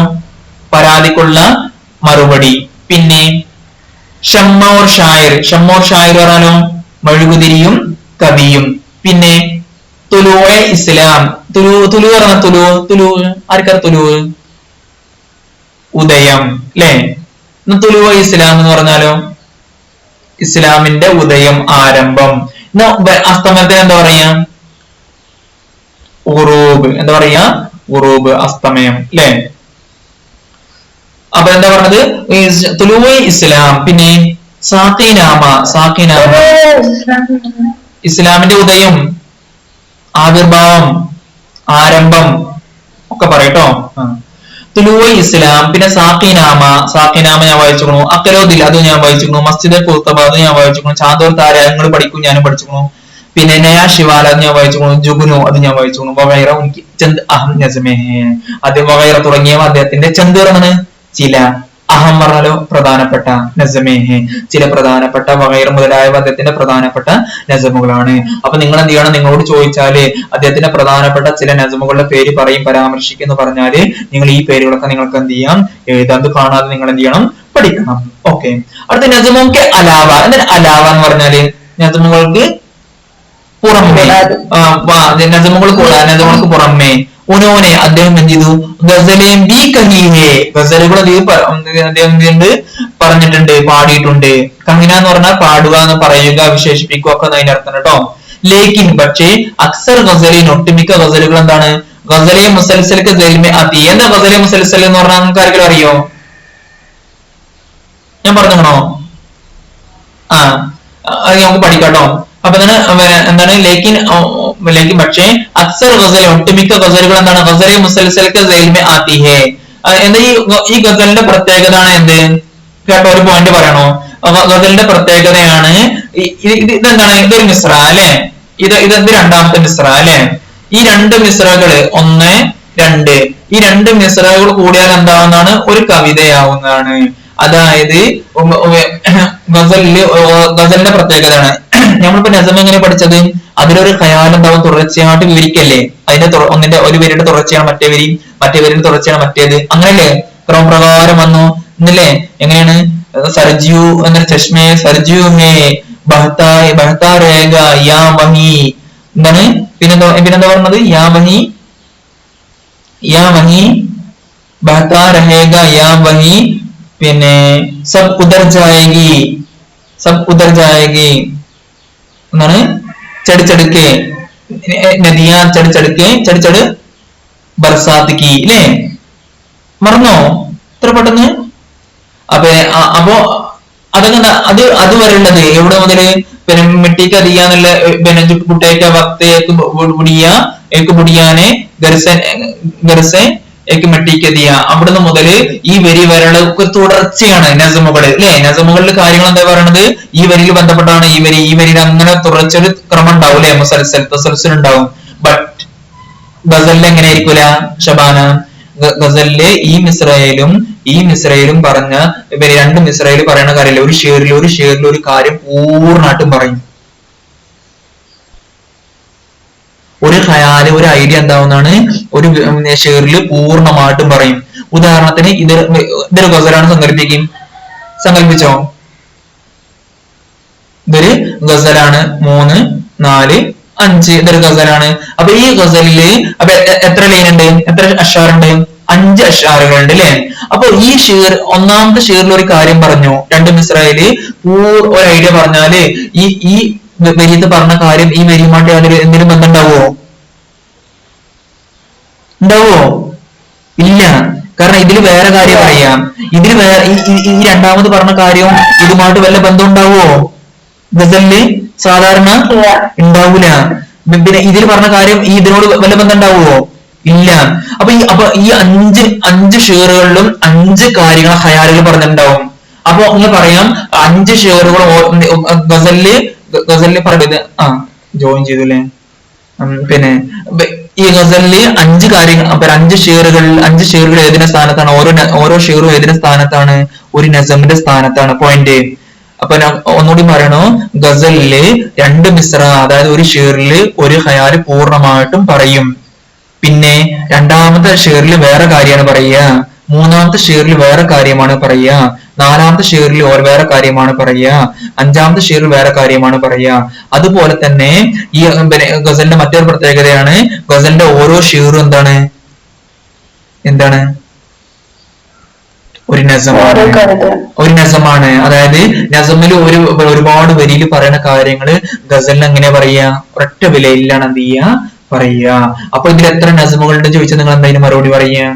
പരാതിക്കുള്ള മറുപടി. പിന്നെ ഷമ്മോർ ഷായർ, ഷമ്മോർ ഷായർ പറഞ്ഞാലോ മെഴുകുതിരിയും കവിയും. പിന്നെ തുലുവെ ഇസ്ലാം, തുലു പറഞ്ഞ തുലു ആർക്കാണ്? തുലു ഉദയം അല്ലെ. തുലുവെ ഇസ്ലാം എന്ന് പറഞ്ഞാലോ ഇസ്ലാമിന്റെ ഉദയം, ആരംഭം. അസ്തമയത്തിന് എന്താ പറയാ? ഉറൂബ്. എന്താ പറയാ? ഉറൂബ്, അസ്തമയം അല്ലെ. അപ്പൊ എന്താ പറഞ്ഞത്? തുലുവെ ഇസ്ലാം. പിന്നെ സാഖിനാമ, സാഖിനാമ ഇസ്ലാമിന്റെ ഉദയം, ആവിർഭാവം, ആരംഭം ഒക്കെ പറയട്ടോ. തുലുവെ ഇസ്ലാം. പിന്നെ സാഖിനാമ, സാഖിനാമ ഞാൻ വായിച്ചിരിക്കണു. അക്കലോദിൽ അത് ഞാൻ വായിച്ചിരിക്കണു. മസ്ജിദ് കുർത്തബ അത് ഞാൻ വായിച്ചിരിക്കണു. ചാന്തോർ താര നിങ്ങൾ പഠിക്കും, ഞാനും പഠിച്ചിരിക്കണു. പിന്നെ നയാ ശിവാല അത് ഞാൻ വായിച്ചിരിക്കണു. ജുഗുനു അത് ഞാൻ വായിച്ചിരിക്കണു. വഗൈറ ഉൻകി ചന്ദ് അഹം നസ്മേ ഹേ. അത് വഗൈറ തുടങ്ങിയവ അദ്ദേഹത്തിന്റെ ചന്ദ് പറഞ്ഞത് ചില, അഹം പറഞ്ഞാലോ പ്രധാനപ്പെട്ട, നസമേഹ് ചില പ്രധാനപ്പെട്ട, വഗൈറ മുതലായവ അദ്ദേഹത്തിന്റെ പ്രധാനപ്പെട്ട നസമുകളാണ്. അപ്പൊ നിങ്ങൾ എന്ത് ചെയ്യണം? നിങ്ങളോട് ചോദിച്ചാല് അദ്ദേഹത്തിന്റെ പ്രധാനപ്പെട്ട ചില നസമുകളുടെ പേര് പറയും, പരാമർശിക്കും എന്ന് പറഞ്ഞാല് നിങ്ങൾ ഈ പേരുകളൊക്കെ നിങ്ങൾക്ക് എന്ത് ചെയ്യാം? എഴുതാൻ കാണാതെ നിങ്ങൾ എന്ത് ചെയ്യണം? പഠിക്കണം. ഓക്കെ. അടുത്ത നസമുക്ക് അലാവ. എന്താണ് അലാവ എന്ന് പറഞ്ഞാല്? നസമുകൾക്ക് പുറമെ, നസമുകൾ കൂടാതെ നസമുകൾക്ക് പുറമെ. ഉനോനെ അദ്ദേഹം എന്ത് ചെയ്തു? ഗസലേം ബി കഹീഹേ, ഗസലുകൾ അദ്ദേഹം പറഞ്ഞിട്ടുണ്ട്, പാടിയിട്ടുണ്ട്. കഹിന എന്ന് പറഞ്ഞാൽ പാടുക എന്ന് പറയുക, വിശേഷിപ്പിക്കുക ഒക്കെ അതിന്റെ അർത്ഥം കേട്ടോ. ലേക്കിൻ പക്ഷേ അക്സർ ഗസലിൻ ഒട്ടുമിക്ക ഗസലുകൾ എന്താണ്? ഗസലെ മുസൽസൽക്ക് ദൽമെ അതി. എന്താ ഗസലെ മുസൽസൽ എന്ന് പറഞ്ഞാൽ നിങ്ങൾക്ക് ആർക്കെങ്കിലും അറിയോ? ഞാൻ പറഞ്ഞോ? നമുക്ക് പഠിക്കാട്ടോ. അപ്പൊ എന്താണ്? ലേക്കിൻ പക്ഷേ അക്സർ ഗസൽ ഒട്ടുമിക്ക ഗസലുകൾ എന്താണ്? ഗസലെ മുസൽസൽക്ക് ദൽമെ ആതി ഹേ. എന്താ ഈ ഗസലിന്റെ പ്രത്യേകത ആണ് എന്ത് കേട്ടോ? ഒരു പോയിന്റ് പറയണോ? ഗസലിന്റെ പ്രത്യേകതയാണ് ഇതെന്താണ്? ഇതൊരു മിസ്ര അല്ലെ. ഇത് രണ്ടാമത്തെ മിസ്ര അല്ലെ. ഈ രണ്ട് മിസ്രകള് 1, 2 ഈ രണ്ട് മിസ്രകൾ കൂടിയാൽ എന്താവുന്നതാണ്? ഒരു കവിതയാവുന്നതാണ്. അതായത് ഗസലിന്റെ പ്രത്യേകതയാണ്. നമ്മളിപ്പോ നസം എങ്ങനെ പഠിച്ചത്? അതിലൊരു ഖയാൽ എന്താവും? തുടർച്ചയായിട്ട് വിവരിക്കല്ലേ. അതിന്റെ ഒരു വരിയുടെ തുടർച്ചയാണ് മറ്റേ വരി, മറ്റേ വരിയുടെ തുടർച്ചയാണ് മറ്റേത്, അങ്ങനല്ലേ ക്രമപ്രകാരം വന്നു എന്നല്ലേ? എങ്ങനെയാണ്? സർജിയു എന്ന ചഷ്മേ സർജിയു ഹേ ബഹ്താ രേഖ യാ വഹി. എന്താണ്? പിന്നെന്താ പറഞ്ഞത്? യാ വഹി ബഹ്താ രഹേഗ യാ വഹി. പിന്നെ സബ് ഉദർ ജായേഗി എന്നാണ്. ചടിച്ചടുക്കെ നദിയാ ചടിച്ചട് ബർസാത്ത് കി അല്ലേ. മറന്നോ ഇത്ര പെട്ടെന്ന്? അപ്പോ അതൊക്കെ അത് വരേണ്ടത് എവിടെ മുതല്? പിന്നെ മിട്ടിക്ക് അതിയാന്നുള്ള പിന്നെ കുട്ടേക്ക വക്തേക്ക് ബുടിയാനെ ഗർസെ മെട്ടിക്കതിയ. അവിടുന്ന് മുതല് ഈ വരി വരെയുള്ള തുടർച്ചയാണ് നസമുകൾ അല്ലെ. നസമുകളിൽ കാര്യങ്ങൾ എന്താ പറയണത്? ഈ വരിയിൽ ബന്ധപ്പെട്ടാണ് ഈ വരിയിൽ അങ്ങനെ തുടർച്ചൊരു ക്രമം ഉണ്ടാവും അല്ലെ. മുസൽസൽ ഉണ്ടാവും. ബട്ട് ഗസലിൽ എങ്ങനെ ആയിരിക്കൂല ഷബാന? ഗസലില് ഈ മിസ്രയിലും പറഞ്ഞ ഇവര് രണ്ട് മിസ്രയിൽ പറയുന്ന കാര്യമില്ല. ഒരു ഷേറിൽ ഒരു കാര്യം പൂർണ്ണമായിട്ടും പറയും. ഒരു ഖയാല്, ഒരു ഐഡിയ എന്താവുന്നതാണ് ഒരു ഷേറിൽ പൂർണ്ണമായിട്ടും പറയും. ഉദാഹരണത്തിന് ഇതൊരു ഗസലാണ്. സങ്കല്പിച്ചോ? ഇതൊരു ഗസലാണ്. 3, 4, 5 ഇതൊരു ഗസലാണ്. അപ്പൊ ഈ ഗസലില് അപ്പൊ എത്ര ലൈൻ ഉണ്ട്? എത്ര അഷാറുണ്ട്? 5 അഷ്ആറുകളുണ്ട് അല്ലെ. അപ്പൊ ഈ ഷീർ ഒന്നാമത്തെ ഷീറിൽ ഒരു കാര്യം പറഞ്ഞു, രണ്ട് മിസ്രയില് ഒരു ഐഡിയ പറഞ്ഞാല് ഈ വരിയത്ത് പറഞ്ഞ കാര്യം ഈ വരിയുമായിട്ട് എന്തെങ്കിലും ബന്ധം ഉണ്ടാവോ? ഇല്ല. കാരണം ഇതിൽ വേറെ കാര്യം പറയാം. ഇതിൽ വേറെ ഈ രണ്ടാമത് പറഞ്ഞ കാര്യവും ഇതുമായിട്ട് വല്ല ബന്ധം ഉണ്ടാവോ ഗസലില്? സാധാരണ ഉണ്ടാവൂല. പിന്നെ ഇതിൽ പറഞ്ഞ കാര്യം ഇതിനോട് വല്ല ബന്ധം ഉണ്ടാവുമോ? ഇല്ല. അപ്പൊ ഈ അഞ്ച് ഷെയറുകളിലും 5 കാര്യങ്ങൾ ഖയാലുകൾ പറഞ്ഞിട്ടുണ്ടാവും. അപ്പൊ ഒന്ന് പറയാം, 5 ഷെയറുകൾ ഗസലില് പറയുന്നത് ജോയിൻ ചെയ്തു അല്ലെ. പിന്നെ ഈ ഗസലില് 5 കാര്യങ്ങൾ, 5 ഷെയറുകൾ ഏതിന്റെ സ്ഥാനത്താണ്? ഓരോ ഷെയറും ഏതിന്റെ സ്ഥാനത്താണ്? ഒരു നസമിന്റെ സ്ഥാനത്താണ്. പോയിന്റ്. അപ്പൊ ഒന്നുകൂടി പറയണോ, ഗസലില് 2 മിസ്ര, അതായത് ഒരു ഷെയറില് ഒരു ഖയാല് പൂർണ്ണമായിട്ടും പറയും. പിന്നെ രണ്ടാമത്തെ ഷെയറിൽ വേറെ കാര്യമാണ് പറയുക, മൂന്നാമത്തെ ഷെയറിൽ വേറെ കാര്യമാണ് പറയുക, നാലാമത്തെ ഷെയറിൽ വേറെ കാര്യമാണ് പറയുക, അഞ്ചാമത്തെ ഷെയറിൽ വേറെ കാര്യമാണ് പറയുക. അതുപോലെ തന്നെ ഈ ഗസലിന്റെ മറ്റൊരു പ്രത്യേകതയാണ്, ഗസലിന്റെ ഓരോ ഷെയറും എന്താണ് ഒരു നസമാണ്. അതായത് നസമിൽ ഒരുപാട് വരിയിൽ പറയുന്ന കാര്യങ്ങള് ഗസലിന് എങ്ങനെ പറയാ? ഒരൊറ്റ വിലയിലാണ് എന്ത് ചെയ്യുക? പറയുക. അപ്പൊ ഇതിൽ എത്ര നസമുകളുണ്ട് ചോദിച്ചാൽ നിങ്ങൾ എന്തായാലും മറുപടി പറയുക?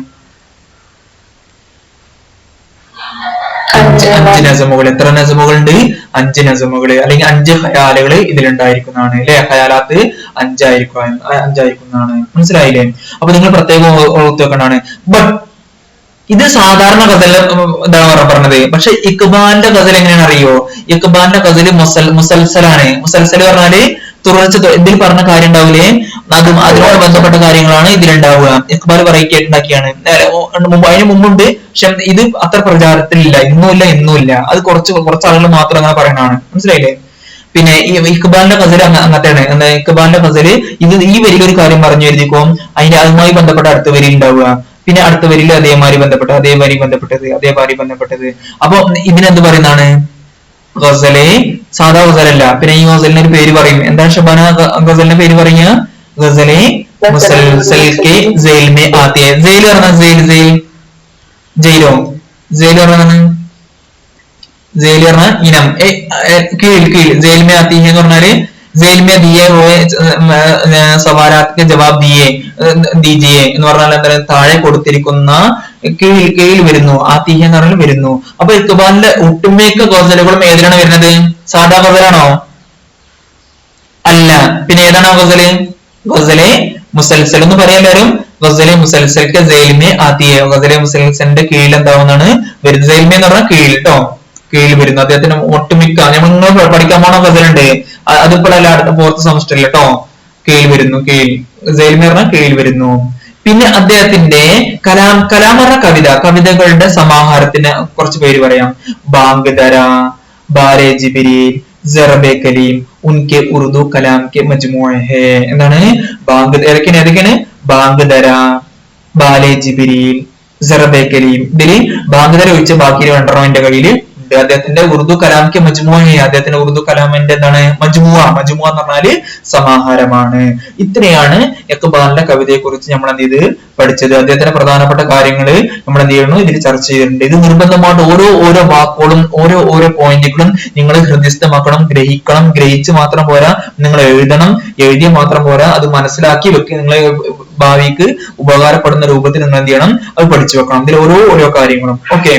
5 നസമുകൾ. എത്ര നസമുകളുണ്ട്? 5 നസമുകൾ, അല്ലെങ്കിൽ 5 ഖയാലുകൾ ഇതിലുണ്ടായിരിക്കുന്നതാണ് അല്ലെ. ഖയാലാത്ത് 5 ആയിരിക്കുന്നതാണ്. മനസ്സിലായില്ലേ? അപ്പൊ നിങ്ങൾ പ്രത്യേകം ഓർത്ത് വെക്കേണ്ടതാണ്. ബട്ട് ഇത് സാധാരണ ഗസൽ എന്താണ് പറഞ്ഞത്. പക്ഷെ ഇഖ്ബാലിന്റെ ഗസൽ എങ്ങനെയാണ് അറിയോ? ഇഖ്ബാലിന്റെ ഗസല് മുസൽസലാണ്. മുസൽസൽ പറഞ്ഞാല് തുടർച്ച. ഇതിൽ പറഞ്ഞ കാര്യം ഉണ്ടാവില്ലേ, അതിനോട് ബന്ധപ്പെട്ട കാര്യങ്ങളാണ് ഇതിലുണ്ടാവുക. ഇഖ്ബാൽ വെറൈറ്റി ആയിട്ടുണ്ടാക്കിയാണ്. അതിന് മുമ്പുണ്ട്, പക്ഷെ ഇത് അത്ര പ്രചാരത്തിലില്ല, ഇന്നുമില്ല. അത് കുറച്ച് ആളുകൾ മാത്രം അങ്ങനെ പറയുന്നതാണ്. മനസ്സിലായില്ലേ? പിന്നെ ഈ ഇഖ്ബാലിന്റെ ഗസല് അങ്ങനത്തെയാണ്. എന്താ ഇഖ്ബാലിന്റെ ഗസല്? ഈ വരിയിൽ ഒരു കാര്യം പറഞ്ഞു എഴുതിക്കും, അതുമായി ബന്ധപ്പെട്ട അടുത്ത വരി ഉണ്ടാവുക. പിന്നെ അടുത്ത വരിയിൽ അതേമാതിരി ബന്ധപ്പെട്ടത്. അപ്പൊ ഇതിനെന്ത് പറയുന്നതാണ്? ഗസലെ സാധാ ഗസലല്ല. പിന്നെ ഈ ഗസലിന് ഒരു പേര് പറയും. എന്താണ് ഷബാന ഗസലിന്റെ പേര് പറയുക? ഗസലെ മുസൽസൽ K jail may ആതി high. Jail പറഞ്ഞ ഇനം, കീഴ്. ജയിൽ മേ ആതി ഹൈ എന്ന് പറഞ്ഞാല് ജയിൽ മേ ദിയെ ഹോയെ സവാലാത്ത് ജവാബ് ദീജിയെ എന്ന് പറഞ്ഞാൽ എന്താ? താഴെ കൊടുത്തിരിക്കുന്ന കീഴിൽ വരുന്നു. ആതിഹ എന്ന് പറഞ്ഞാൽ വരുന്നു. അപ്പൊ ഇഖ്ബാലിന്റെ ഒട്ടുമിക്ക ഗസലുകളും ഏതിലാണ് വരുന്നത്? സാധാ ഗസലാണോ? അല്ല. പിന്നെ ഏതാണോ ഗസല്? ഗസലെ മുസൽസൽ എന്ന് പറയാൻ എല്ലാവരും. ഗസലെ മുസൽസൽക്ക് ജയിൽമേ ആതിയെ. ഗസലെ മുസൽസലിന്റെ കീഴിൽ എന്താവുന്നതാണ് വരുന്നത്? ജയിൽമേ എന്ന് പറഞ്ഞാൽ കീഴിൽ കേട്ടോ, കീഴിൽ വരുന്നു. അദ്ദേഹത്തിന് ഒട്ടുമിക്ക നിങ്ങൾ പഠിക്കാൻ പോണ ഗസലുണ്ട്, അതിപ്പോഴല്ല, അടുത്ത 4th സെമസ്റ്ററിൽ കേട്ടോ. കീഴിൽ വരുന്നു. ജയിൽമേ പറഞ്ഞാൽ കീഴിൽ വരുന്നു. പിന്നെ അദ്ദേഹത്തിന്റെ കലാം പറഞ്ഞ കവിതകളുടെ സമാഹാരത്തിന് കുറച്ച് പേര് പറയാം. ബാങ്ക് ദര, ബാരെ ജിബിരിൽ, ജറബെ കലീം, ഉൻകെ ഉറുദു കലാം കെ മജ്മൂഅ ഹേ. എന്താണ്? ബാങ്ക് ഏതൊക്കെയാണ്? ബാങ്ക് ദര, ബാലെ ജിബിരിൽ, ജറബെ കലീം. ഇതില് ബാങ്ക് ദര ഒഴിച്ച് ബാക്കി 2 എന്റെ കയ്യിൽ ഉണ്ട്. അദ്ദേഹത്തിന്റെ ഉറുദു കലാമിക്ക് മജ്മൂഅ. അദ്ദേഹത്തിന്റെ ഉറുദു കലാമിന്റെ എന്താണ്? മജ്മൂഅ എന്ന് പറഞ്ഞാല് സമാഹാരമാണ്. ഇത്രയാണ് ഇഖ്ബാലിന്റെ കവിതയെ കുറിച്ച് നമ്മൾ എന്ത് ചെയ്ത് പഠിച്ചത്. അദ്ദേഹത്തിന്റെ പ്രധാനപ്പെട്ട കാര്യങ്ങള് നമ്മൾ എന്ത് ചെയ്യുന്നു ഇതിൽ ചർച്ച ചെയ്തിട്ടുണ്ട്. ഇത് നിർബന്ധമായിട്ട് ഓരോ വാക്കുകളും ഓരോ പോയിന്റുകളും നിങ്ങൾ ഹൃദയസ്ഥമാക്കണം, ഗ്രഹിക്കണം. ഗ്രഹിച്ച് മാത്രം പോരാ, നിങ്ങൾ എഴുതണം. എഴുതിയ മാത്രം പോരാ, അത് മനസ്സിലാക്കി വെക്കുക. നിങ്ങളെ ഭാവിക്ക് ഉപകാരപ്പെടുന്ന രൂപത്തിൽ നിങ്ങൾ എന്ത് ചെയ്യണം? അത് പഠിച്ചു വെക്കണം. ഇതിൽ ഓരോ കാര്യങ്ങളും. ഓക്കെ.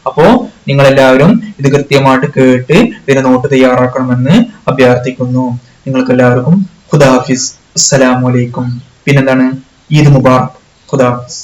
അപ്പോ നിങ്ങൾ എല്ലാവരും ഇത് കൃത്യമായിട്ട് കേട്ട് പിന്നെ നോട്ട് തയ്യാറാക്കണമെന്ന് അഭ്യർത്ഥിക്കുന്നു. നിങ്ങൾക്ക് എല്ലാവർക്കും ഖുദാ ഹാഫിസ്. അസ്സലാമു അലൈക്കും. പിന്നെന്താണ്? ഈദ് മുബാറക്. ഖുദാ ഹാഫിസ്.